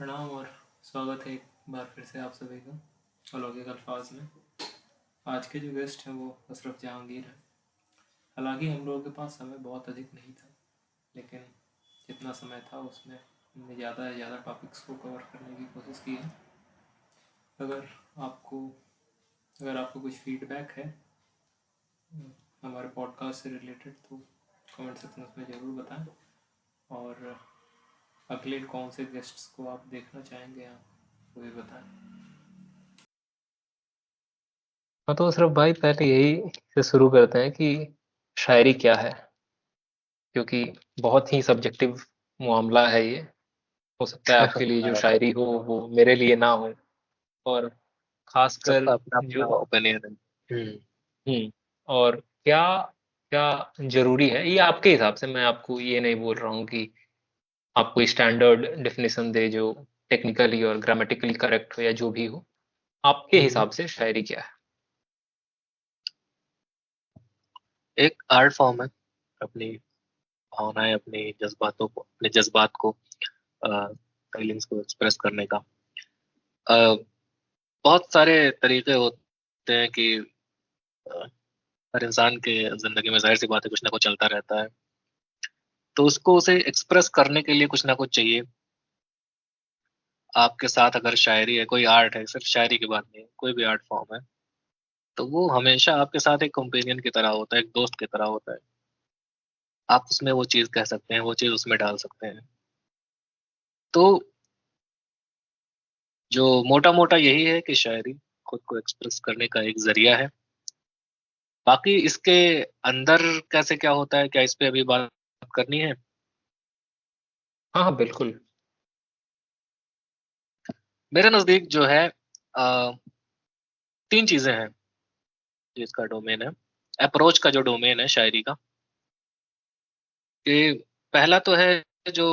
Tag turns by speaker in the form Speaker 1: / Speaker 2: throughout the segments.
Speaker 1: प्रणाम और स्वागत है एक बार फिर से आप सभी का अलौकिक अल्फाज में। आज के जो गेस्ट हैं वो अशरफ जहांगीर हैं। हालांकि हम लोगों के पास समय बहुत अधिक नहीं था, लेकिन जितना समय था उसमें हमने ज़्यादा से ज़्यादा टॉपिक्स को कवर करने की कोशिश की है। अगर आपको अगर आपको कुछ फीडबैक है हमारे पॉडकास्ट से रिलेटेड तो कमेंट सेक्शन में ज़रूर बताएं, और अगले कौन से गेस्ट्स को आप देखना चाहेंगे आप वो भी बताएं।
Speaker 2: हाँ, तो अशरफ भाई पहले यही से शुरू करते हैं कि शायरी क्या है, क्योंकि बहुत ही सब्जेक्टिव मामला है ये। हो सकता है आपके लिए जो
Speaker 3: हाँ,
Speaker 2: शायरी हो वो मेरे लिए ना हो, और खासकर
Speaker 3: सबका अपना
Speaker 2: जो
Speaker 3: अपना ओपिनियन है।
Speaker 2: हम्म और क्या क्या जरूरी है ये आपके हिसाब से। मैं आपको ये नहीं बोल रहा हूँ कि आपको स्टैंडर्ड डेफिनेशन दे जो टेक्निकली और ग्रामेटिकली करेक्ट हो या जो भी हो। आपके
Speaker 3: हम्म,
Speaker 2: हिसाब से शायरी क्या है?
Speaker 3: एक आर्ट फॉर्म है। अपनी भावनाएं, अपने जज्बात को, फीलिंग्स को एक्सप्रेस करने का। अ, बहुत सारे तरीके होते हैं कि अ, हर इंसान के जिंदगी में जाहिर सी बात है कुछ ना कुछ चलता रहता है, तो उसको उसे एक्सप्रेस करने के लिए कुछ ना कुछ चाहिए। आपके साथ अगर शायरी है, कोई आर्ट है, सिर्फ शायरी की बात नहीं है, कोई भी आर्ट फॉर्म है, तो वो हमेशा आपके साथ एक कंपेनियन की तरह होता है, एक दोस्त की तरह होता है। आप उसमें वो चीज कह सकते हैं, वो चीज उसमें डाल सकते हैं। तो जो मोटा मोटा यही है कि शायरी खुद को एक्सप्रेस करने का एक जरिया है। बाकी इसके अंदर कैसे क्या होता है, क्या इस पे अभी बात करनी है?
Speaker 2: हाँ हाँ, बिल्कुल।
Speaker 3: मेरे नजदीक जो है, तीन चीजें हैं जिसका डोमेन है, अप्रोच का जो डोमेन है शायरी का। कि पहला तो है जो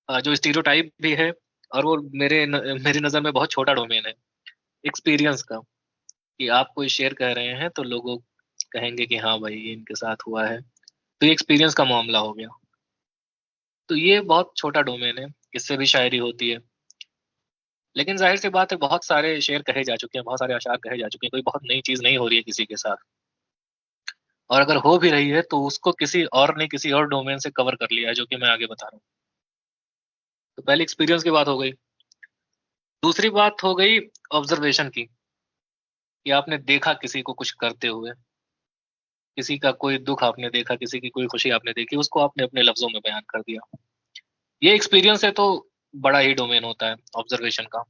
Speaker 3: जो स्टीरियोटाइप भी है, और वो मेरी नजर में बहुत छोटा डोमेन है, एक्सपीरियंस का। कि आप कोई शेर कह रहे हैं तो लोग कहेंगे कि हाँ भाई ये इनके साथ हुआ है, तो ये एक्सपीरियंस का मामला हो गया। तो ये बहुत छोटा डोमेन है, इससे भी शायरी होती है। लेकिन जाहिर सी बात है बहुत सारे शेर कहे जा चुके हैं, बहुत सारे अशार कहे जा चुके हैं, कोई बहुत नई चीज नहीं हो रही है किसी के साथ। और अगर हो भी रही है तो उसको किसी और ने किसी और डोमेन से कवर कर लिया है, जो कि मैं आगे बता रहा हूँ। तो पहले एक्सपीरियंस की बात हो गई। दूसरी बात हो गई ऑब्जर्वेशन की, कि आपने देखा किसी को कुछ करते हुए, किसी का कोई दुख आपने देखा, किसी की कोई खुशी आपने देखी, उसको आपने अपने लफ्जों में बयान कर दिया। ये एक्सपीरियंस है, तो बड़ा ही डोमेन होता है ऑब्जर्वेशन का।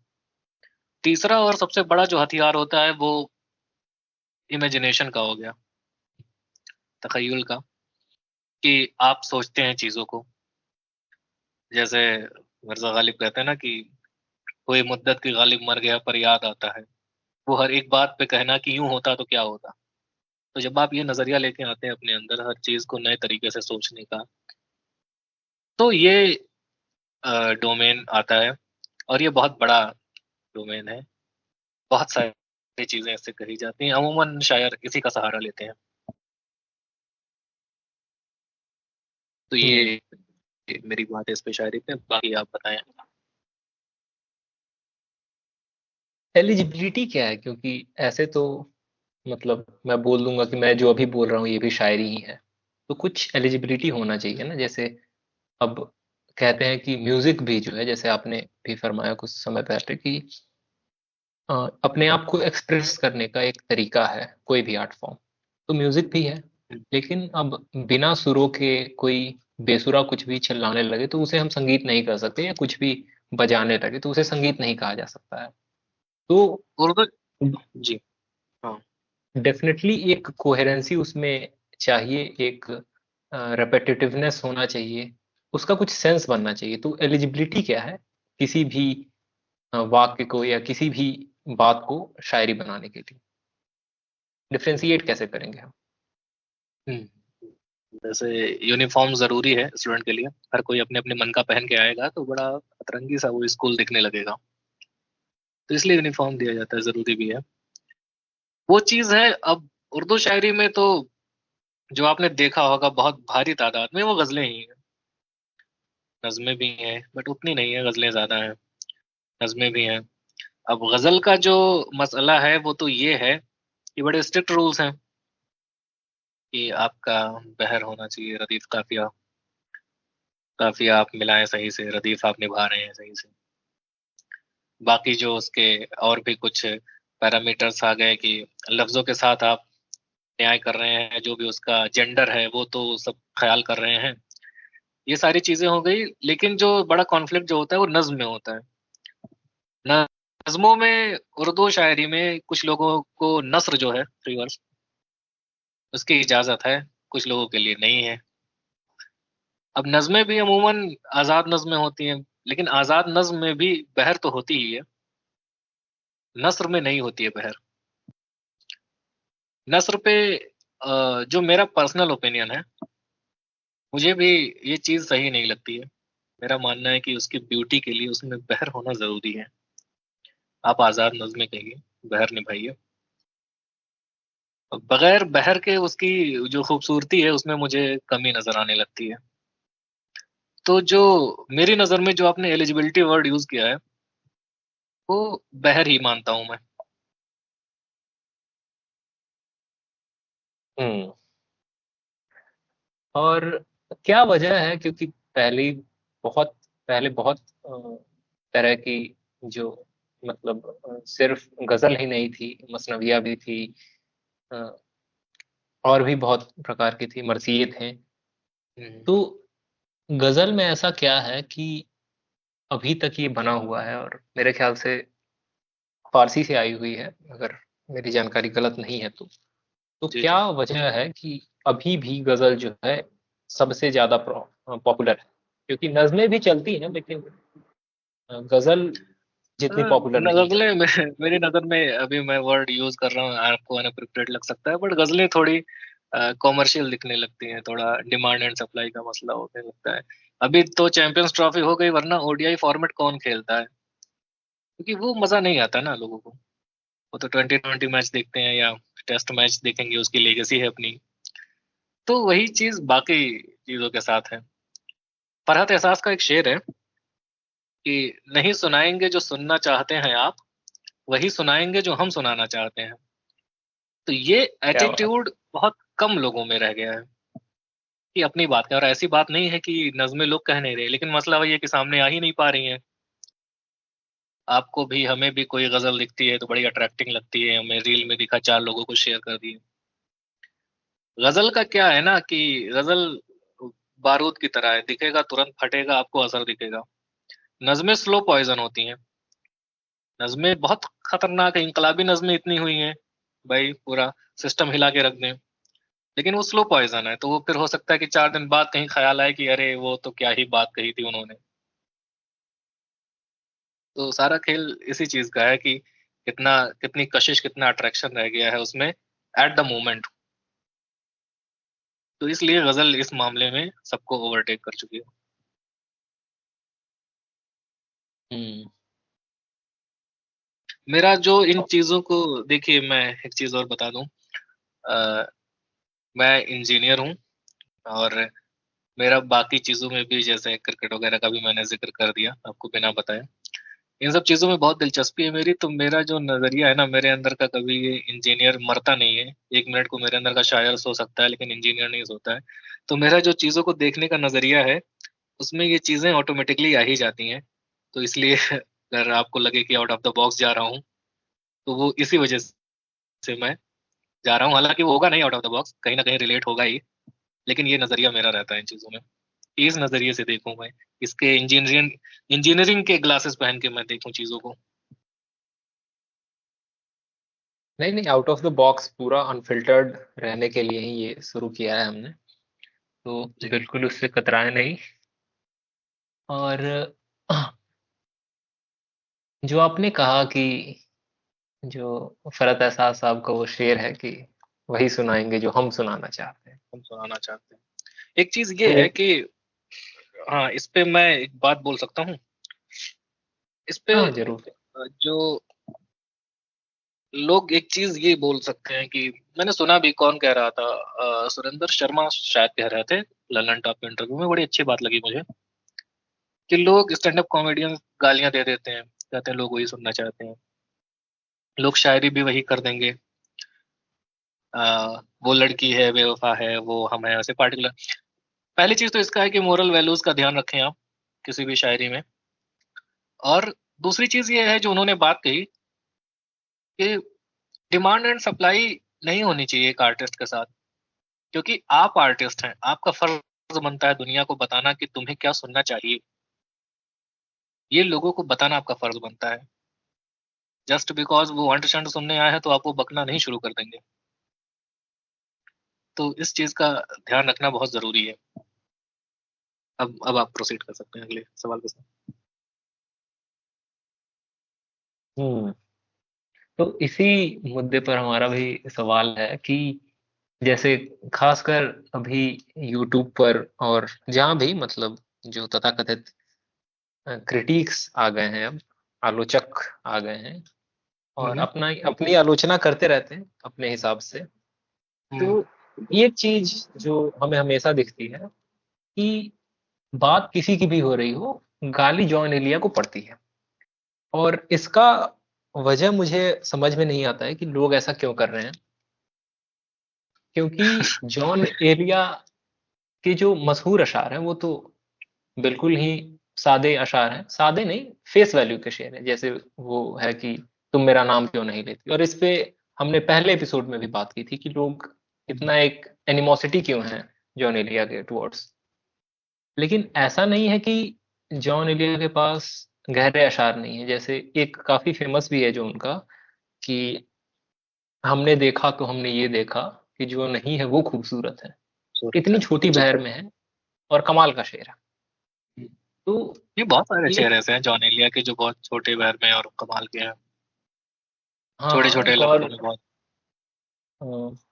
Speaker 3: तीसरा और सबसे बड़ा जो हथियार होता है वो इमेजिनेशन का हो गया, तखय्युल का। कि आप सोचते हैं चीजों को। जैसे मिर्जा गालिब कहते हैं ना कि कोई मुद्दत की गालिब मर गया पर याद आता है। वो हर एक बात पे कहना कि यूं होता तो क्या होता। तो जब आप ये नजरिया लेके आते हैं अपने अंदर हर चीज को नए तरीके से सोचने का, तो ये डोमेन आता है। और ये बहुत बड़ा डोमेन है। बहुत सारी चीजें इससे कही जाती हैं, अमूमन शायर इसी का सहारा लेते हैं। तो
Speaker 2: हम्म
Speaker 3: ये मेरी बात है इस पे शायरी पे। बाकी आप बताएं।
Speaker 2: एलिजिबिलिटी क्या है? क्योंकि ऐसे तो मतलब मैं बोल दूंगा कि मैं जो अभी बोल रहा हूँ ये भी शायरी ही है, तो कुछ एलिजिबिलिटी होना चाहिए ना। जैसे अब कहते हैं कि म्यूजिक भी जो है, जैसे आपने भी फरमाया कुछ समय पहले कि अपने आप को एक्सप्रेस करने का एक तरीका है कोई भी आर्ट फॉर्म, तो म्यूजिक भी है। लेकिन अब बिना सुरों के कोई बेसुरा कुछ भी चिल्लाने लगे तो उसे हम संगीत नहीं कर सकते, या कुछ भी बजाने लगे तो उसे संगीत नहीं कहा जा सकता है। तो
Speaker 3: उर्दू। जी। हाँ।
Speaker 2: डेफिनेटली एक कोहेरेंसी उसमें चाहिए, एक रेपिटेटिवनेस होना चाहिए, उसका कुछ सेंस बनना चाहिए। तो एलिजिबिलिटी क्या है किसी भी वाक्य को या किसी भी बात को शायरी बनाने के लिए? डिफ्रेंशिएट कैसे करेंगे हम?
Speaker 3: हम्म। जैसे यूनिफॉर्म जरूरी है स्टूडेंट के लिए, हर कोई अपने अपने मन का पहन के आएगा तो बड़ा अतरंगी सा वो स्कूल दिखने लगेगा। तो इसलिए यूनिफॉर्म दिया जाता है, जरूरी भी है। वो चीज है। अब उर्दू शायरी में तो जो आपने देखा होगा बहुत भारी तादाद में वो गजलें ही हैं। नज़्में भी हैं बट उतनी नहीं है, गज़लें ज़्यादा हैं, नज़्में भी हैं। अब गज़ल का जो मसला है वो तो ये है कि बड़े स्ट्रिक्ट रूल्स हैं कि आपका बहर होना चाहिए, रदीफ़ काफ़िया, काफ़िया आप मिलाएँ सही से, रदीफ़ आप निभा रहे हैं सही से। बाकी जो उसके और भी कुछ पैरामीटर्स आ गए कि लफ्ज़ों के साथ आप न्याय कर रहे हैं, जो भी उसका जेंडर है वो तो सब ख़याल कर रहे हैं। ये सारी चीज़ें हो गई, लेकिन जो बड़ा कॉन्फ्लिक्ट जो होता है वो नज़्म में होता है। नज़्मों में, उर्दू शायरी में कुछ लोगों को नस्र जो है, फ्री वर्स, उसकी इजाज़त है, कुछ लोगों के लिए नहीं है। अब नज़्में भी अमूमन आज़ाद नज़्में होती हैं, लेकिन आज़ाद नज़्म में भी बहर तो होती ही है, नस्र में नहीं होती है बहर। नस्र पे जो मेरा पर्सनल ओपिनियन है, मुझे भी ये चीज़ सही नहीं लगती है। मेरा मानना है कि उसकी ब्यूटी के लिए उसमें बहर होना ज़रूरी है। आप आज़ाद नज़्में कहिए, बहर निभाइए। बगैर बहर के उसकी जो खूबसूरती है उसमें मुझे कमी नज़र आने लगती है। तो जो मेरी नज़र में जो आपने एलिजिबिलिटी वर्ड यूज़ किया है, वो बहर ही मानता हूँ मैं।
Speaker 2: हम्म। और क्या वजह है, क्योंकि बहुत पहले बहुत तरह की जो मतलब सिर्फ गजल ही नहीं थी, मसनविया भी थी, अ, और भी बहुत प्रकार की थी, मरसिये थे।
Speaker 3: हुँ,
Speaker 2: तो गजल में ऐसा क्या है कि अभी तक ये बना हुआ है, और मेरे ख्याल से फारसी से आई हुई है, अगर मेरी जानकारी गलत नहीं है तो
Speaker 3: जी,
Speaker 2: क्या
Speaker 3: जी।
Speaker 2: वजह है कि अभी भी गजल जो है सबसे ज्यादा पॉपुलर है? क्योंकि नज़में भी चलती हैं, लेकिन गजल
Speaker 3: अ,
Speaker 2: जितनी पॉपुलर नहीं है।
Speaker 3: गज़लें में मेरी नज़र में अभी मैं वर्ड यूज़ कर रहा हूँ, आपको अनएप्रोप्रिएट लग सकता है, बट गज़लें थोड़ी कॉमर्शियल दिखने लगती हैं, थोड़ा डिमांड एंड सप्लाई का मसला होने लगता है। अभी तो चैंपियंस ट्रॉफी हो गई, वरना ओडीआई फॉर्मेट कौन खेलता है? क्योंकि वो मज़ा नहीं आता ना लोगों को। वो तो 20-20 मैच देखते हैं या टेस्ट मैच देखेंगे, उसकी लेगेसी है अपनी। तो वही चीज़ बाकी चीज़ों के साथ है। फरहत एहसास का एक शेर है कि नहीं सुनाएँगे जो सुनना चाहते हैं आप, वही सुनाएँगे जो हम सुनाना चाहते हैं। तो ये
Speaker 2: क्या बात
Speaker 3: एटीट्यूड बहुत कम लोगों में रह गया है कि अपनी बात कहें, और ऐसी बात नहीं है कि नज़्में लोग कह नहीं रहे, लेकिन मसला वही है कि सामने आ ही नहीं पा रही हैं। आपको भी, हमें भी कोई गज़ल दिखती है तो बड़ी अट्रैक्टिंग लगती है, हमें रील में दिखा, 4 लोगों को शेयर कर दिए। गज़ल का क्या है ना कि गज़ल बारूद की तरह है, दिखेगा तुरंत फटेगा, आपको असर दिखेगा। नज़्में स्लो पॉइज़न होती हैं। नज़्में बहुत खतरनाक है, इनकलाबी नज़्में इतनी हुई हैं, भाई पूरा सिस्टम हिला के रख दें। लेकिन वो स्लो पॉइज़न है, तो वो फिर हो सकता है कि 4 दिन बाद कहीं ख़्याल आए कि अरे! वो तो क्या ही बात कही थी उन्होंने। तो सारा खेल इसी चीज़ का है कि कितनी कशिश, कितना अट्रैक्शन रह गया है उसमें एट द मोमेंट। तो इसलिए गज़ल इस मामले में सबको ओवरटेक कर चुकी है।
Speaker 2: हम्म।
Speaker 3: मेरा जो इन चीज़ों को, देखिए मैं एक चीज़ और बता दूँ, अ, मैं इंजीनियर हूँ और मेरा बाकी चीज़ों में भी, जैसे क्रिकेट वगैरह का भी मैंने ज़िक्र कर दिया आपको बिना बताए। इन सब चीज़ों में बहुत दिलचस्पी है मेरी, तो मेरा जो नज़रिया है ना, मेरे अंदर का कभी ये इंजीनियर मरता नहीं है। 1 मिनट को मेरे अंदर का शायर सो सकता है, लेकिन इंजीनियर नहीं सोता है। तो मेरा जो चीज़ों को देखने का नज़रिया है, उसमें ये चीज़ें ऑटोमैटिकली आ ही जाती हैं। तो इसलिए अगर आपको लगे कि आउट ऑफ द बॉक्स जा रहा हूँ, तो वो इसी वजह से मैं जा रहा हूँ। हालाँकि वो होगा नहीं आउट ऑफ द बॉक्स, कहीं न कहीं रिलेट होगा ही, लेकिन ये नज़रिया मेरा रहता है इन चीज़ों में। इस नज़रिए से देखूँ मैं, इसके इंजीनियरिंग के ग्लासेस पहन के मैं देखूँ चीज़ों को।
Speaker 2: नहीं नहीं, आउट ऑफ द बॉक्स पूरा अनफिल्टर्ड रहने के लिए ही ये शुरू किया है हमने, तो
Speaker 3: जी।
Speaker 2: बिल्कुल उससे कतराए नहीं। और जो आपने कहा कि जो फरत एहसास साहब का वो शेर है कि वही सुनाएंगे जो हम सुनाना चाहते हैं,
Speaker 3: हम सुनाना चाहते हैं। एक चीज़ ये
Speaker 2: तो
Speaker 3: है कि हाँ, इस पे मैं एक बात बोल सकता हूँ। इस पे
Speaker 2: हाँ जरूर।
Speaker 3: जो लोग एक चीज़ ये बोल सकते हैं कि मैंने सुना भी, कौन कह रहा था, सुरेंद्र शर्मा शायद कह रहे थे लल्लन टॉप के इंटरव्यू में, बड़ी अच्छी बात लगी मुझे कि लोग स्टैंड अप कॉमेडियन गालियां दे देते हैं, कहते हैं लोग वही सुनना चाहते हैं, लोग शायरी भी वही कर देंगे, वो लड़की है, बेवफा है, वो हम है, ऐसे पार्टिकुलर। पहली चीज तो इसका है कि मोरल वैल्यूज का ध्यान रखें आप किसी भी शायरी में। और दूसरी चीज ये है जो उन्होंने बात कही कि डिमांड एंड सप्लाई नहीं होनी चाहिए एक आर्टिस्ट के साथ, क्योंकि आप आर्टिस्ट हैं, आपका फर्ज बनता है दुनिया को बताना कि तुम्हें क्या सुनना चाहिए। ये लोगों को बताना आपका फर्ज बनता है। जस्ट बिकॉज वो अंट शंट सुनने आए हैं तो आप वो बकना नहीं शुरू कर देंगे। तो इस चीज का ध्यान रखना बहुत जरूरी है। अब आप प्रोसीड कर सकते हैं अगले सवाल के साथ।
Speaker 2: हम्म तो इसी मुद्दे पर हमारा भी सवाल है कि जैसे खासकर अभी यूट्यूब पर और जहाँ भी मतलब जो तथाकथित क्रिटिक्स आ गए हैं, अब आलोचक आ गए हैं और
Speaker 3: हम्म,
Speaker 2: अपनी आलोचना करते रहते हैं अपने हिसाब से। तो
Speaker 3: हम्म,
Speaker 2: ये चीज जो हमें हमेशा दिखती है कि बात किसी की भी हो रही हो, गाली जॉन एलिया को पड़ती है। और इसका वजह मुझे समझ में नहीं आता है कि लोग ऐसा क्यों कर रहे हैं, क्योंकि जॉन एलिया के जो मशहूर अशार हैं वो तो बिल्कुल ही सादे अशार हैं, सादे नहीं, फेस वैल्यू के शेर हैं। जैसे वो है कि तुम मेरा नाम क्यों नहीं लेती, और इस पे हमने पहले एपिसोड में भी बात की थी कि लोग इतना एक एनिमोसिटी क्यों है जॉन एलिया के टुवर्ड्स। लेकिन ऐसा नहीं है कि जॉन एलिया के पास गहरे अशार नहीं है। जैसे एक काफी फेमस भी है जो उनका कि हमने देखा तो हमने ये देखा कि जो नहीं है वो खूबसूरत है,
Speaker 3: जरूरत
Speaker 2: इतनी
Speaker 3: है।
Speaker 2: छोटी बहर में है, और कमाल का शेर है। तो
Speaker 3: ये बहुत सारे
Speaker 2: ये,
Speaker 3: शेर ऐसे हैं जॉन एलिया के जो बहुत छोटे बैर में और कमाल के हैं,
Speaker 2: हाँ
Speaker 3: छोटे
Speaker 2: हाँ,
Speaker 3: छोटे लफ्जों में बहुत।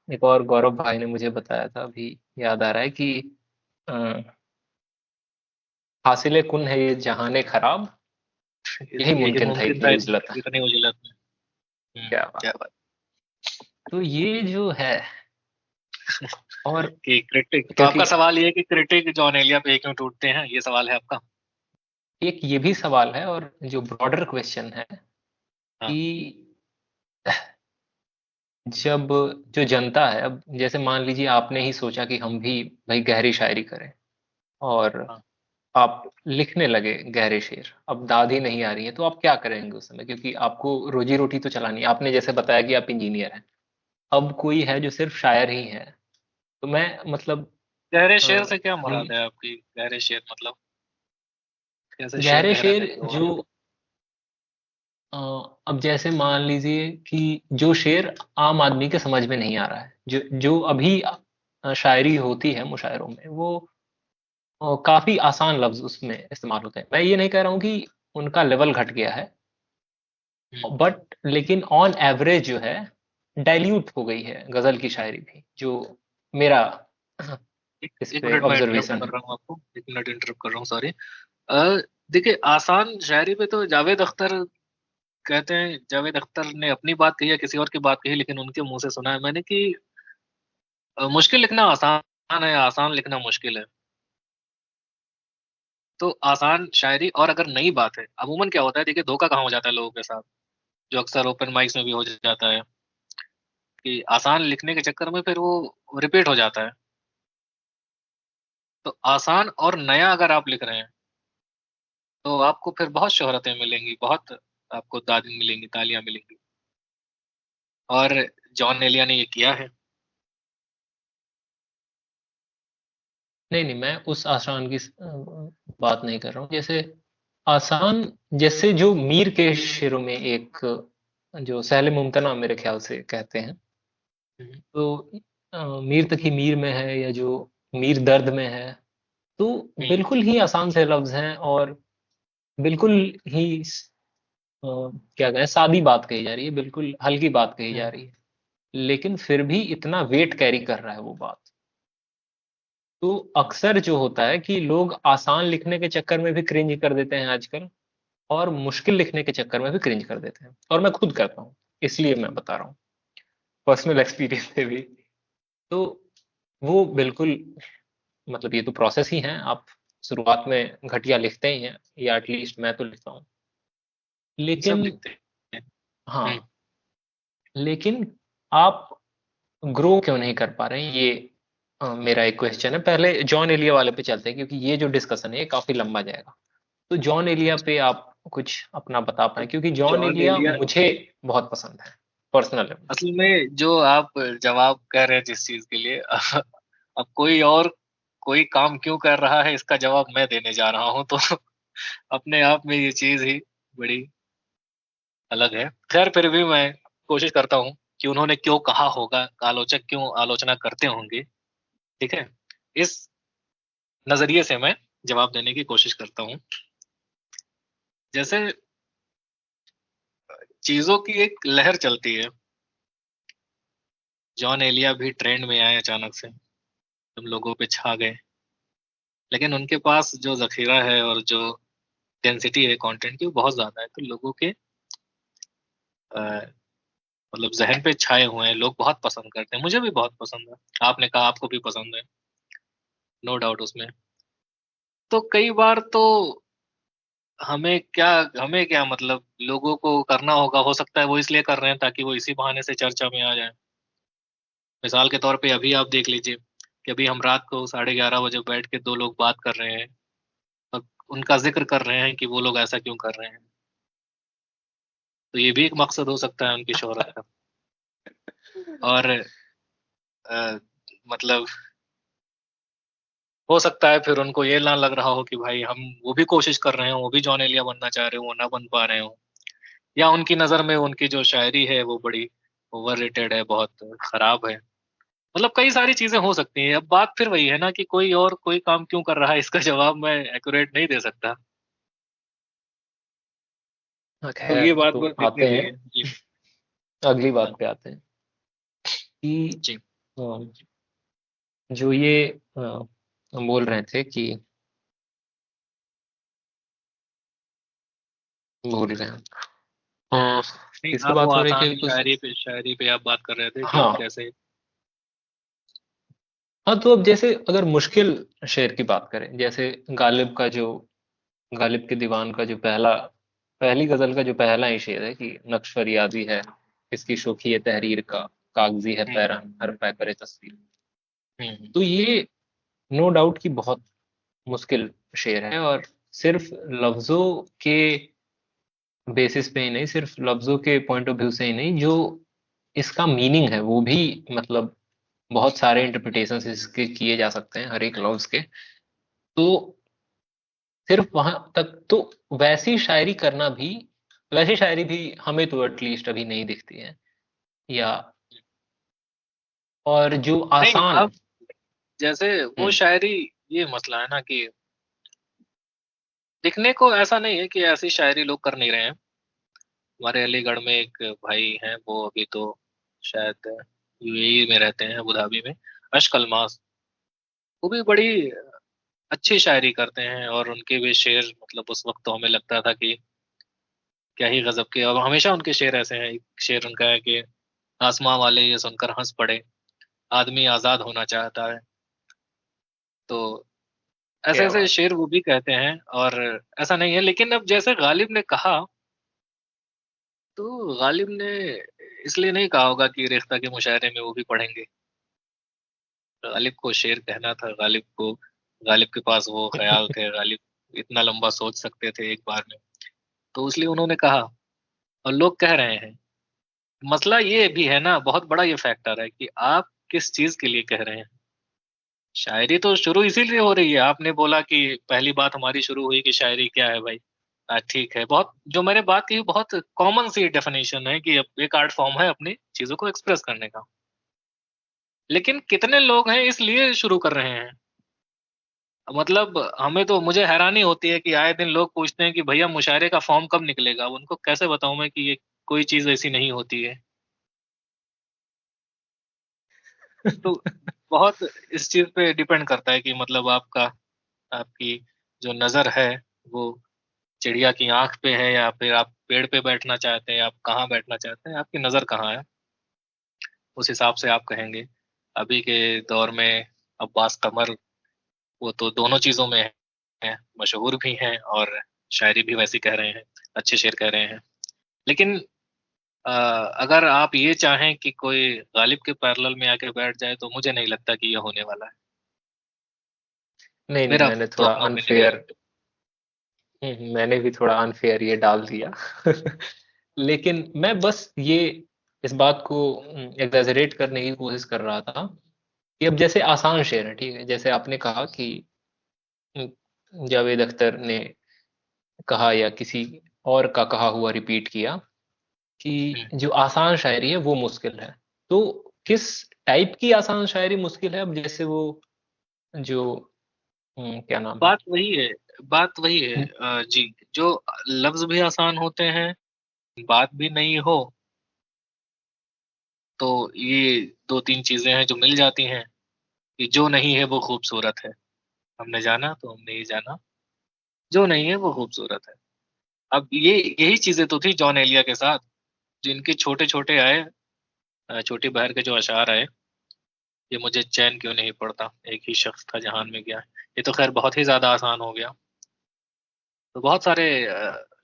Speaker 2: एक और गौरव भाई ने मुझे बताया था, अभी याद आ रहा है कि अ, हासिले कुन है ये जहाने खराब, यही
Speaker 3: यही
Speaker 2: मुमकिन था
Speaker 3: मुमकिन था
Speaker 2: इतनी उजलत है।
Speaker 3: इतनी उजलत में।
Speaker 2: क्या बात।
Speaker 3: क्या बात।
Speaker 2: तो ये जो है, और
Speaker 3: कि क्रिटिक, तो
Speaker 2: क्योंकि
Speaker 3: आपका सवाल ये है कि क्रिटिक जॉन एलिया पे क्यों टूटते हैं, ये सवाल है आपका।
Speaker 2: एक ये भी सवाल है, और जो ब्रॉडर क्वेश्चन है
Speaker 3: हाँ,
Speaker 2: कि जब जो जनता है, अब जैसे मान लीजिए आपने ही सोचा कि हम भी भाई गहरी शायरी करें, और
Speaker 3: हाँ।
Speaker 2: आप लिखने लगे गहरे शेर, अब दाद ही नहीं आ रही है, तो आप क्या करेंगे उस समय, क्योंकि आपको रोजी रोटी तो चलानी है। आपने जैसे बताया कि आप इंजीनियर हैं, अब कोई है जो सिर्फ शायर ही है। तो मैं मतलब
Speaker 3: गहरे
Speaker 2: अ,
Speaker 3: शेर से क्या
Speaker 2: जिन
Speaker 3: मुराद है आपकी? गहरे शेर मतलब कैसे शेर
Speaker 2: गहरे
Speaker 3: गहरा
Speaker 2: शेर
Speaker 3: करके हुआ?
Speaker 2: जो अ, अब जैसे मान लीजिए कि जो शेर आम आदमी के समझ में नहीं आ रहा है, जो जो अभी शायरी होती है मुशायरों में, वो काफी आसान लफ्ज उसमें इस्तेमाल होते हैं। मैं ये नहीं कह रहा हूँ कि उनका लेवल घट गया है,
Speaker 3: हम्म,
Speaker 2: बट लेकिन ऑन एवरेज जो है डाइल्यूट हो गई है गजल की शायरी भी, जो मेरा इस
Speaker 3: एक
Speaker 2: पे
Speaker 3: मिनट मैं इंटरप्ट
Speaker 2: ऑब्जर्वेशन
Speaker 3: कर
Speaker 2: है।
Speaker 3: रहा हूँ आपको, एक मिनट इंटरप्ट कर रहा हूँ, सॉरी। देखिए, आसान शायरी पे तो जावेद अख्तर कहते हैं, जावेद अख्तर ने अपनी बात कही या किसी और की बात कही, लेकिन उनके मुंह से सुना है मैंने कि मुश्किल लिखना आसान है, आसान लिखना मुश्किल है। तो आसान शायरी और अगर नई बात है, अमूमन क्या होता है, देखिए धोखा कहाँ हो जाता है लोगों के साथ, जो अक्सर ओपन माइक्स में भी हो जाता है, कि आसान लिखने के चक्कर में फिर वो रिपीट हो जाता है। तो आसान और नया अगर आप लिख रहे हैं तो आपको फिर बहुत शोहरतें मिलेंगी, बहुत आपको दादी मिलेंगी, तालियां मिलेंगी। और जॉन एलिया ने ये किया है।
Speaker 2: नहीं नहीं, मैं उस आसान की बात नहीं कर रहा हूँ। जैसे आसान, जैसे जो मीर के शेरों में एक जो सहले मुमतना मेरे ख्याल से कहते हैं,
Speaker 3: हम्म,
Speaker 2: तो मीर तकी मीर में है, या जो मीर दर्द में है, तो
Speaker 3: हम्म,
Speaker 2: बिल्कुल ही आसान से लफ्ज हैं, और बिल्कुल ही क्या कहें, सादी बात कही जा रही है, बिल्कुल हल्की बात कही जा
Speaker 3: हम्म,
Speaker 2: रही है, लेकिन फिर भी इतना वेट कैरी कर रहा है वो बात। तो अक्सर जो होता है कि लोग आसान लिखने के चक्कर में भी क्रिंज कर देते हैं आजकल, और मुश्किल लिखने के चक्कर में भी क्रिंज कर देते हैं, और मैं खुद करता हूँ, इसलिए मैं बता रहा हूँ पर्सनल एक्सपीरियंस से भी। तो वो बिल्कुल मतलब ये तो प्रोसेस ही है। आप शुरुआत में घटिया लिखते ही हैं, या एटलीस्ट मैं तो लिखता हूँ।
Speaker 3: सब
Speaker 2: लेकिन
Speaker 3: लिखते हैं।
Speaker 2: हाँ, लेकिन आप ग्रो क्यों नहीं कर पा रहे हैं, ये मेरा एक क्वेश्चन है। पहले जॉन एलिया वाले पे चलते हैं, क्योंकि ये जो डिस्कशन है ये काफी लंबा जाएगा। तो जॉन एलिया पे आप कुछ अपना बता पाए, क्योंकि जॉन
Speaker 3: जॉन
Speaker 2: एलिया
Speaker 3: एलिया
Speaker 2: मुझे बहुत पसंद है पर्सनल लेवल।
Speaker 3: असल में जो आप जवाब कह रहे हैं जिस चीज के लिए अब कोई और कोई काम क्यों कर रहा है इसका जवाब मैं देने जा रहा हूँ, तो अपने आप में ये चीज ही बड़ी अलग है। खैर फिर भी मैं कोशिश करता हूँ कि उन्होंने क्यों कहा होगा, आलोचक क्यों आलोचना करते होंगे, ठीक है, इस नजरिए से मैं जवाब देने की कोशिश करता हूँ। जैसे चीजों की एक लहर चलती है, जॉन एलिया भी ट्रेंड में आए अचानक से, तुम लोगों पे छा गए, लेकिन उनके पास जो जखीरा है और जो डेंसिटी है कंटेंट की वो बहुत ज्यादा है, तो लोगों के मतलब जहन पे छाए हुए हैं, लोग बहुत पसंद करते हैं, मुझे भी बहुत पसंद है, आपने कहा आपको भी पसंद है, नो डाउट उसमें। तो कई बार तो हमें क्या मतलब, लोगों को करना होगा, हो सकता है वो इसलिए कर रहे हैं ताकि वो इसी बहाने से चर्चा में आ जाए। मिसाल के तौर पे अभी आप देख लीजिए कि अभी हम रात को 11:30 बजे बैठ के दो लोग बात कर रहे हैं और उनका जिक्र कर रहे हैं कि वो लोग ऐसा क्यों कर रहे हैं, तो ये भी एक मकसद हो सकता है उनकी शोहरत का। और अ, मतलब हो सकता है फिर उनको ये ना लग रहा हो कि भाई हम वो भी कोशिश कर रहे हो, वो भी जॉन एलिया बनना चाह रहे हो, वो ना बन पा रहे हो, या उनकी नज़र में उनकी जो शायरी है वो बड़ी ओवररेटेड है, बहुत खराब है। मतलब कई सारी चीजें हो सकती हैं। अब बात फिर वही है ना कि कोई और कोई काम क्यों कर रहा है, इसका जवाब मैं एक्यूरेट नहीं दे सकता।
Speaker 2: हाँ,
Speaker 3: तो ये
Speaker 2: खैर
Speaker 3: बात
Speaker 2: तो
Speaker 3: बस इतनी
Speaker 2: आते
Speaker 3: सी
Speaker 2: हैं,
Speaker 3: है जी।
Speaker 2: अगली
Speaker 3: हाँ
Speaker 2: बात पे आते हैं कि
Speaker 3: जी।
Speaker 2: जो ये हम बोल रहे थे कि भूल गए हम।
Speaker 3: नहीं,
Speaker 2: किसकी
Speaker 3: आप वो
Speaker 2: बात हो रही थी
Speaker 3: आसान
Speaker 2: अभी कुछ।
Speaker 3: शायरी पे आप बात कर रहे थे कि
Speaker 2: हाँ
Speaker 3: कैसे।
Speaker 2: हाँ, तो अब जैसे अगर मुश्किल शेर की बात करें, जैसे गालिब के दीवान का जो पहली गजल का जो पहला ही शेर है कि नक्श फरियादी है, इसकी शोखी तहरीर का, कागजी है
Speaker 3: हम्म
Speaker 2: पैरहन हर पै करे तस्वीर।
Speaker 3: हम्म
Speaker 2: तो ये नो डाउट की बहुत मुश्किल शेर है, और सिर्फ लफ्जों के बेसिस पे ही नहीं, सिर्फ लफ्जों के पॉइंट ऑफ व्यू से ही नहीं, जो इसका मीनिंग है वो भी, मतलब बहुत सारे इंटरप्रिटेशंस इसके किए जा सकते हैं हर एक लफ्ज के। तो सिर्फ वहां तक तो वैसी शायरी भी हमें तो एटलीस्ट अभी नहीं दिखती है, या और जो
Speaker 3: नहीं,
Speaker 2: आसान।
Speaker 3: अब जैसे वो
Speaker 2: हम्म
Speaker 3: शायरी, ये मसला है ना कि दिखने को ऐसा नहीं है कि ऐसी शायरी लोग कर नहीं रहे हैं। हमारे अलीगढ़ में एक भाई हैं, वो अभी तो शायद यूएई में रहते हैं, अबू धाबी में, अश्क अलमास। वो भी बड़ी अच्छी शायरी करते हैं, और उनके भी शेर मतलब उस वक्त तो हमें लगता था कि क्या ही गजब के, और हमेशा उनके शेर ऐसे हैं। एक शेर उनका है कि आसमां वाले ये सुनकर हंस पड़े, आदमी आजाद होना चाहता है। तो ऐसे
Speaker 2: क्या
Speaker 3: ऐसे
Speaker 2: बात।
Speaker 3: शेर वो भी कहते हैं, और ऐसा नहीं है। लेकिन अब जैसे गालिब ने कहा, तो गालिब ने इसलिए नहीं कहा होगा कि रेख्ता के मुशायरे में वो भी पढ़ेंगे। गालिब को शेर कहना था, गालिब के पास वो ख्याल थे, गालिब इतना लंबा सोच सकते थे एक बार में, तो इसलिए उन्होंने कहा, और लोग कह रहे हैं। मसला ये भी है ना, बहुत बड़ा ये फैक्टर है कि आप किस चीज के लिए कह रहे हैं। शायरी तो शुरू इसीलिए हो रही है, आपने बोला कि पहली बात हमारी शुरू हुई कि शायरी क्या है भाई। ठीक है, बहुत जो मैंने बात की बहुत कॉमन सी डेफिनेशन है कि एक आर्ट फॉर्म है अपनी चीजों को एक्सप्रेस करने का। लेकिन कितने लोग हैं इसलिए शुरू कर रहे हैं। मतलब हमें तो, मुझे हैरानी होती है कि आए दिन लोग पूछते हैं कि भैया मुशायरे का फॉर्म कब निकलेगा। अब उनको कैसे बताऊं मैं कि ये कोई चीज ऐसी नहीं होती है। तो बहुत इस चीज पे डिपेंड करता है कि मतलब आपकी जो नजर है वो चिड़िया की आंख पे है, या फिर आप पेड़ पे बैठना चाहते हैं, आप कहाँ बैठना चाहते हैं, आपकी नजर कहाँ है, उस हिसाब से आप कहेंगे। अभी के दौर में अब्बास कमर वो तो दोनों चीजों में है, हैं, मशहूर भी हैं और शायरी भी वैसी कह रहे हैं, अच्छे शेर कह रहे हैं। लेकिन अगर आप ये चाहें कि कोई गालिब के पैरेलल में आके बैठ जाए तो मुझे नहीं लगता कि ये होने वाला है।
Speaker 2: नहीं, नहीं,
Speaker 3: मेरा
Speaker 2: मैंने
Speaker 3: तो
Speaker 2: थोड़ा
Speaker 3: अपना ओपिनियन ये है।
Speaker 2: अनफेयर मैंने भी थोड़ा अनफेयर ये डाल दिया। लेकिन मैं बस ये इस बात को एग्जैजरेट करने की कोशिश कर रहा था कि अब जैसे आसान शेर है, ठीक है, जैसे आपने कहा कि जावेद अख्तर ने कहा या किसी और का कहा हुआ रिपीट किया कि
Speaker 3: हुँ।
Speaker 2: जो आसान शायरी है वो मुश्किल है। तो किस टाइप की आसान शायरी मुश्किल है? अब जैसे वो जो क्या नाम है?
Speaker 3: बात वही है बात वही है जी, जो लफ्ज़ भी आसान होते हैं, बात भी नहीं हो, तो ये 2-3 चीज़ें हैं जो मिल जाती हैं कि जो नहीं है वो खूबसूरत है। हमने जाना तो हमने ये जाना, जो नहीं है वो खूबसूरत है। अब यही चीज़ें तो थी जॉन एलिया के साथ, जिनके छोटे-छोटे आए छोटी बहर के जो अशआर आए, ये मुझे चैन क्यों नहीं पड़ता, एक ही शख्स था जहान में गया। ये तो ख़ैर बहुत ही ज़्यादा आसान हो गया। तो बहुत सारे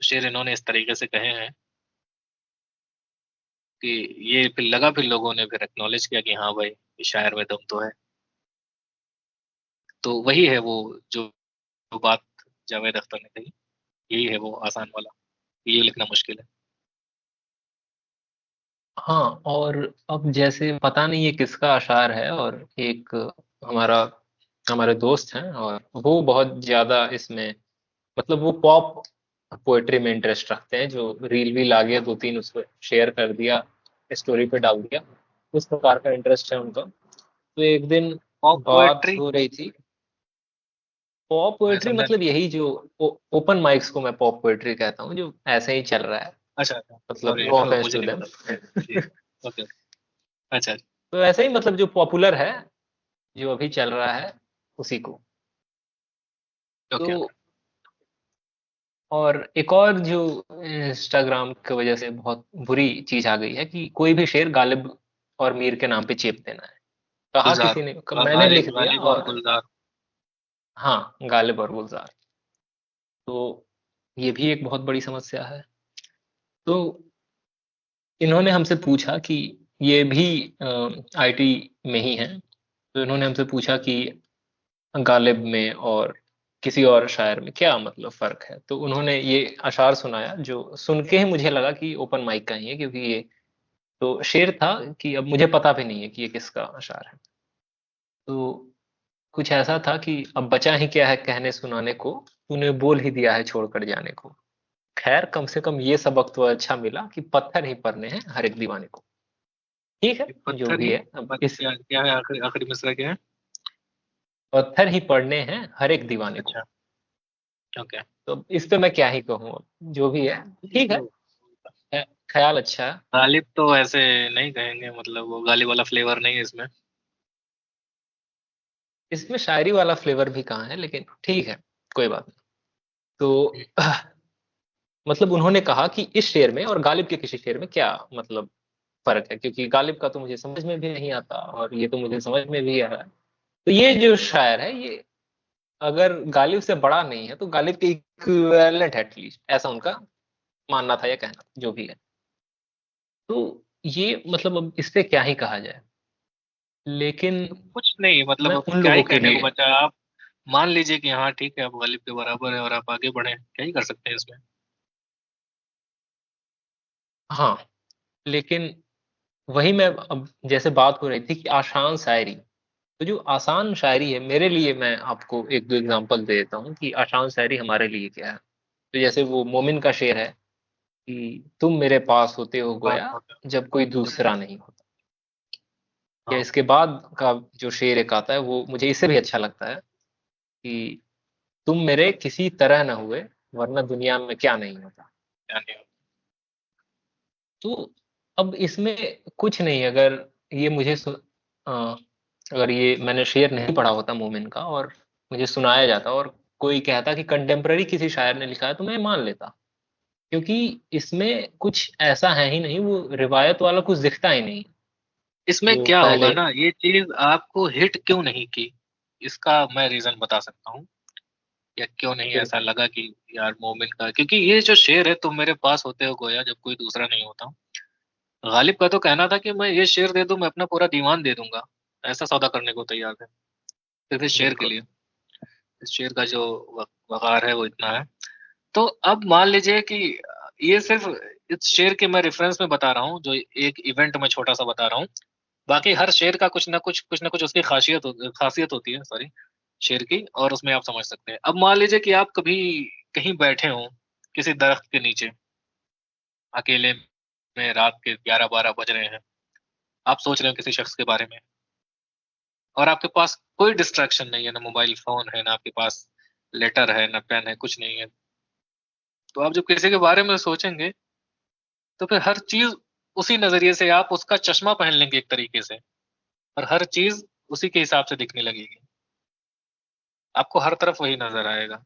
Speaker 3: शेर इन्होंने इस तरीके से कहे हैं कि ये फिर लोगों ने फिर एक्नॉलेज किया कि हाँ भाई, ये शायर में दम तो है। तो वही है वो जो जो बात जावेद अख्तर ने कही, यही है वो आसान वाला, ये लिखना मुश्किल है।
Speaker 2: हाँ, और अब जैसे पता नहीं ये किसका अशार है, और एक हमारा हमारे दोस्त हैं और वो बहुत ज्यादा इसमें, मतलब वो पॉप पोएट्री में इंटरेस्ट रखते हैं, जो रील वील आ गया 2-3 उसको शेयर कर दिया, स्टोरी पे डाल दिया, उस प्रकार का इंटरेस्ट है उनका। तो एक दिन
Speaker 3: पॉप
Speaker 2: बात
Speaker 3: पोएट्री
Speaker 2: हो रही थी। पॉप
Speaker 3: मैं
Speaker 2: पोएट्री
Speaker 3: समझा नहीं।
Speaker 2: मतलब यही जो ओपन माइक्स को मैं पॉप पोएट्री कहता हूँ, जो ऐसे ही चल रहा है।
Speaker 3: अच्छा, अच्छा,
Speaker 2: मतलब
Speaker 3: सॉरी
Speaker 2: नो ऑफेंस
Speaker 3: मुझे
Speaker 2: टू
Speaker 3: नहीं
Speaker 2: देम।
Speaker 3: पता था। जी, ओके, अच्छा,
Speaker 2: तो ऐसे ही, मतलब जो पॉपुलर है, जो अभी चल रहा है, उसी को।
Speaker 3: ओके,
Speaker 2: तो
Speaker 3: ओके।
Speaker 2: और एक और जो इंस्टाग्राम की वजह से बहुत बुरी चीज आ गई है कि कोई भी शेर गालिब और मीर के नाम पे चेप देना है। कहा
Speaker 3: गुलज़ार,
Speaker 2: किसी ने, मैंने
Speaker 3: गालिब
Speaker 2: लिख दिया,
Speaker 3: गालिब और
Speaker 2: और
Speaker 3: गुलज़ार।
Speaker 2: हाँ, गालिब और गुलजार। तो ये भी एक बहुत बड़ी समस्या है। तो इन्होंने हमसे पूछा कि ये भी आईटी में ही है, तो इन्होंने हमसे पूछा कि गालिब में और किसी और शायर में क्या मतलब फर्क है। तो उन्होंने ये अशार सुनाया जो सुन के ही मुझे लगा कि ओपन माइक का ही है, क्योंकि ये तो शेर था कि अब मुझे पता भी नहीं है कि ये किसका अशार है। तो कुछ ऐसा था कि अब बचा ही क्या है कहने सुनाने को, तूने बोल ही दिया है छोड़कर जाने को। खैर, कम से कम ये सबक तो अच्छा मिला कि पत्थर ही पड़ने हैं हर एक दीवाने को। ठीक है,
Speaker 3: ये
Speaker 2: जो
Speaker 3: पत्थर
Speaker 2: भी
Speaker 3: ही
Speaker 2: है, अब इस
Speaker 3: क्या क्या है आखिरी आखिरी मिसरा क्या है?
Speaker 2: पत्थर ही पड़ने हैं हर एक दीवाने को।
Speaker 3: अच्छा, ओके।
Speaker 2: तो इस पे मैं क्या ही कहूँ, अब जो भी है,
Speaker 3: ये
Speaker 2: ठीक है।
Speaker 3: तो
Speaker 2: ख्याल अच्छा है।
Speaker 3: गालिब तो ऐसे नहीं कहेंगे, मतलब वो गालिब वाला फ्लेवर नहीं है इसमें।
Speaker 2: इसमें शायरी वाला फ्लेवर भी कहाँ है, लेकिन ठीक है, कोई बात नहीं। तो मतलब उन्होंने कहा कि इस शेर में और गालिब के किसी शेर में क्या मतलब फर्क है, क्योंकि गालिब का तो मुझे समझ में भी नहीं आता और ये तो मुझे समझ में भी आ रहा है। तो ये जो शायर है, ये अगर गालिब से बड़ा नहीं है तो गालिब के इक्विवेलेंट है एटलीस्ट, ऐसा उनका मानना था या कहना, जो भी है। तो ये मतलब अब इस पे क्या ही कहा जाए, लेकिन
Speaker 3: तो कुछ नहीं,
Speaker 2: मैं
Speaker 3: मतलब अब
Speaker 2: उन
Speaker 3: क्या ही
Speaker 2: लोगों के
Speaker 3: कहने को
Speaker 2: लिए,
Speaker 3: बचा। आप मान लीजिए कि हाँ ठीक है, आप गालिब के बराबर है और आप आगे बढ़े, क्या ही कर सकते हैं इसमें।
Speaker 2: हाँ, लेकिन वही मैं अब जैसे बात हो रही थी कि आसान शायरी, तो जो आसान शायरी है मेरे लिए, मैं आपको एक दो एग्जांपल दे देता हूँ कि आसान शायरी हमारे लिए क्या है। तो जैसे वो मोमिन का शेर है कि तुम मेरे पास होते हो
Speaker 3: बात
Speaker 2: गोया
Speaker 3: होता
Speaker 2: जब कोई दूसरा नहीं होता। या
Speaker 3: हाँ,
Speaker 2: इसके बाद का जो शेर एक आता है, वो मुझे इससे भी अच्छा लगता है कि तुम मेरे किसी तरह न हुए वरना दुनिया में क्या नहीं होता।
Speaker 3: क्या नहीं होता।
Speaker 2: तो अब इसमें कुछ नहीं, अगर ये मुझे अगर ये मैंने शेर नहीं पढ़ा होता मोमिन का और मुझे सुनाया जाता और कोई कहता कि कंटेम्प्ररी किसी शायर ने लिखा है, तो मैं मान लेता, क्योंकि इसमें कुछ ऐसा है ही नहीं, वो रिवायत वाला कुछ दिखता ही नहीं।
Speaker 3: इसमें
Speaker 2: जो
Speaker 3: क्या होगा
Speaker 2: पहले,
Speaker 3: ना, ये चीज आपको हिट क्यों नहीं की, इसका मैं रीजन बता सकता हूँ। या क्यों नहीं
Speaker 2: बिल्कुल।
Speaker 3: ऐसा लगा कि यार मोमिन का, क्योंकि ये जो शेर है, तुम मेरे पास होते हो गोया जब कोई दूसरा नहीं होता। गालिब का तो कहना था कि मैं ये शेर दे दूं, मैं अपना पूरा दीवान दे दूंगा, ऐसा सौदा करने को तैयार थे सिर्फ इस शेर के
Speaker 2: बिल्कुल।
Speaker 3: लिए। इस शेर का जो वकार है वो इतना है। तो अब मान लीजिए कि ये सिर्फ इस शेर के मैं रेफरेंस में बता रहा हूँ, जो एक इवेंट में छोटा सा बता रहा हूँ। बाकी हर शेर का कुछ ना कुछ उसकी खासियत होती है, सॉरी, शेर की, और उसमें आप समझ सकते हैं। अब मान लीजिए कि आप कभी कहीं बैठे हो किसी दरख्त के नीचे अकेले में, रात के 11-12 बज रहे हैं, आप सोच रहे हो किसी शख्स के बारे में, और आपके पास कोई डिस्ट्रैक्शन नहीं है, ना मोबाइल फोन है, ना आपके पास लेटर है, ना पेन है, कुछ नहीं है। तो आप जब किसी के बारे में सोचेंगे तो फिर हर चीज उसी नजरिए से, आप उसका चश्मा पहन लेंगे एक तरीके से, और हर चीज उसी के हिसाब से दिखने लगेगी। आपको हर तरफ वही नजर आएगा।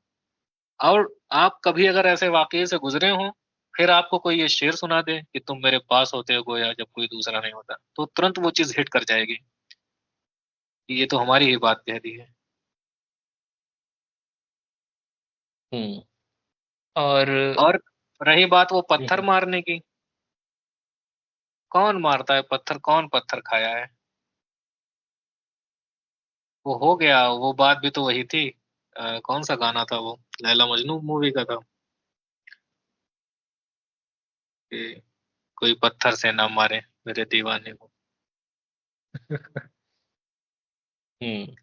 Speaker 3: और आप कभी अगर ऐसे वाकये से गुजरे हो, फिर आपको कोई ये शेर सुना दे कि तुम मेरे पास होते हो गोया जब कोई दूसरा नहीं होता, तो तुरंत वो चीज हिट कर जाएगी कि ये तो हमारी ही बात कह दी है।
Speaker 2: हुँ। और
Speaker 3: और रही बात वो
Speaker 2: हुँ,
Speaker 3: पत्थर
Speaker 2: हुँ।
Speaker 3: मारने की, कौन मारता है पत्थर, कौन पत्थर खाया है? वो हो गया, वो बात भी तो वही थी। कौन सा गाना था वो, लैला मजनू मूवी का था कि कोई पत्थर से ना मारे मेरे दीवाने को।
Speaker 2: हुँ।